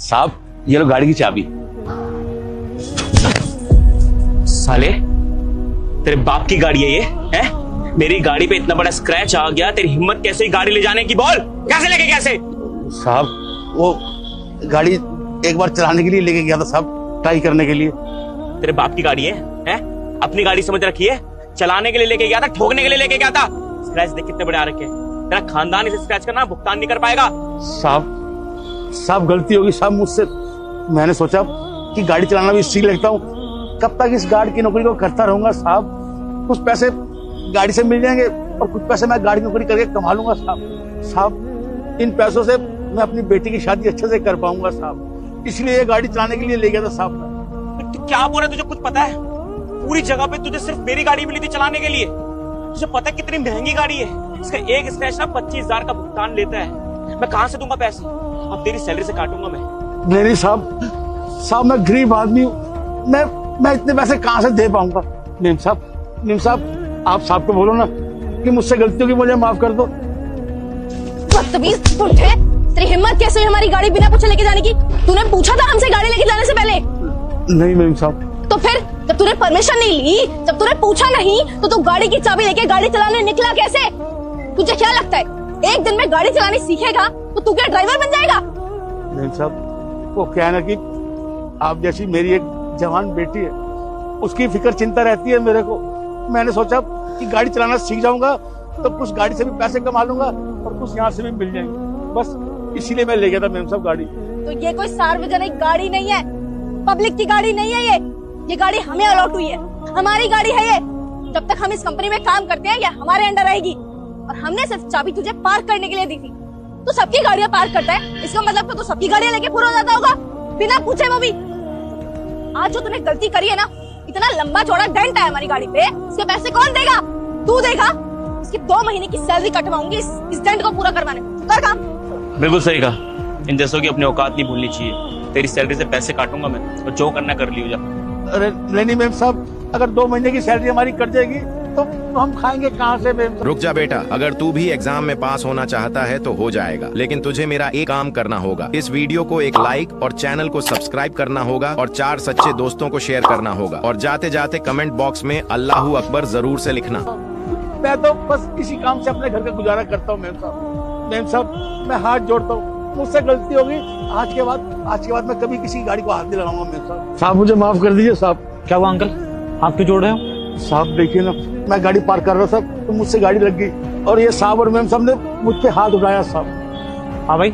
साहब ये लो गाड़ी की चाबी। साले तेरे बाप की गाड़ी है ये है? मेरी गाड़ी पे इतना बड़ा स्क्रैच आ गया, तेरी हिम्मत कैसे गाड़ी ले जाने की? बोल कैसे लेके कैसे? साहब वो गाड़ी एक बार चलाने के लिए लेके गया था साहब, ट्राई करने के लिए। तेरे बाप की गाड़ी है? अपनी गाड़ी समझ रखी है? चलाने के लिए लेके गया था, ठोकने के लिए लेके गया था? स्क्रैच देख कितने बड़े आ रखे हैं। तेरा खानदान इसे स्क्रैच करना भुगतान नहीं कर पाएगा। साहब गलती होगी साहब मुझसे। मैंने सोचा कि गाड़ी चलाना भी सीख लेता हूँ, कब तक इस गार्ड की नौकरी को करता रहूंगा साहब। कुछ पैसे गाड़ी से मिल जाएंगे और कुछ पैसे मैं गाड़ी नौकरी करके कमा लूंगा साहब। इन पैसों से मैं अपनी बेटी की शादी अच्छे से कर पाऊंगा साहब, इसलिए ये गाड़ी चलाने के लिए ले गया था साहब। तू क्या बोल रहा है? तुझे कुछ पता है? पूरी जगह पे तुझे सिर्फ मेरी गाड़ी मिली थी चलाने के लिए। तुझे पता है कितनी महंगी गाड़ी है? इसका एक स्क्रैच ना 25,000 का भुगतान लेता है। मैं कहां से दूंगा पैसे? अब तेरी सैलरी से काटूंगा मैं। नहीं साहब मैं गरीब आदमी हूँ, मैं इतने पैसे कहाँ से दे पाऊंगा। नीम साहब आप साहब को बोलो ना कि मुझसे गलती होगी, मुझे माफ कर दो। बदतमीज पुंठे, तेरी हिम्मत कैसे हुई हमारी गाड़ी बिना पूछे लेके जाने की? तूने पूछा था हमसे गाड़ी लेके जाने से पहले? नहीं नीम साहब। तो फिर जब तूने परमिशन नहीं ली, जब तूने पूछा नहीं, तो तू गाड़ी की चाबी लेके गाड़ी चलाने निकला कैसे? तुझे क्या लगता है एक दिन में गाड़ी चलानी सीखेगा तो तू क्या ड्राइवर बन जाएगा? नीम साहब वो क्या है ना कि आप जैसी मेरी एक जवान बेटी है, उसकी फिक्र चिंता रहती है मेरे को। मैंने सोचा कि गाड़ी चलाना सीख जाऊंगा तो कुछ गाड़ी से भी पैसे कमा लूंगा और कुछ यहाँ से भी मिल जाएंगे, बस इसीलिए मैं ले गया था मैम साहब गाड़ी। तो ये कोई सार्वजनिक गाड़ी नहीं है, पब्लिक की गाड़ी नहीं है ये गाड़ी हमें अलॉट हुई है, हमारी गाड़ी है ये। जब तक हम इस कंपनी में काम करते हैं ये हमारे अंडर रहेगी और हमने सिर्फ चाबी तुझे पार्क करने के लिए दी थी। तू सबकी गाड़ियां पार्क करता है, इसका मतलब तो तू सबकी गाड़ियां लेके पूरा हो जाता होगा बिना पूछे। वो भी आज जो तूने गलती करी है ना, इतना लंबा चौड़ा डेंट है हमारी गाड़ी पे, इसके पैसे कौन देगा? तू देगा। इसकी 2 महीने की सैलरी कटवाऊंगी इस डेंट को पूरा करवाने। कर काम। बिल्कुल सही कहा। इन जैसों की अपनी औकात नहीं भूलनी चाहिए। तेरी सैलरी से पैसे काटूंगा मैं और जो करना कर लियो जा। अरे नहीं मैम साहब, अगर 2 महीने की सैलरी हमारी कट जाएगी तो हम खाएंगे कहाँ से मैम? रुक जा बेटा, अगर तू भी एग्जाम में पास होना चाहता है तो हो जाएगा, लेकिन तुझे मेरा एक काम करना होगा। इस वीडियो को एक लाइक और चैनल को सब्सक्राइब करना होगा और 4 सच्चे दोस्तों को शेयर करना होगा और जाते जाते कमेंट बॉक्स में अल्लाहू अकबर जरूर से लिखना। मैं तो बस इसी काम से अपने घर का गुजारा करता हूँ मैम साहब मैं हाथ जोड़ता हूँ, मुझसे गलती होगी। आज के बाद मैं कभी किसी गाड़ी को हाथ नहीं लगाऊंगा मैम साहब। साहब मुझे माफ कर दीजिए साहब। क्या हुआ अंकल, आप क्यों जोड़ रहे हो? साहब देखिए ना, मैं गाड़ी पार्क कर रहा था तो मुझसे गाड़ी लग गई और ये साहब और मैम साहब ने मुझ पे हाथ उठाया साहब। हाँ भाई,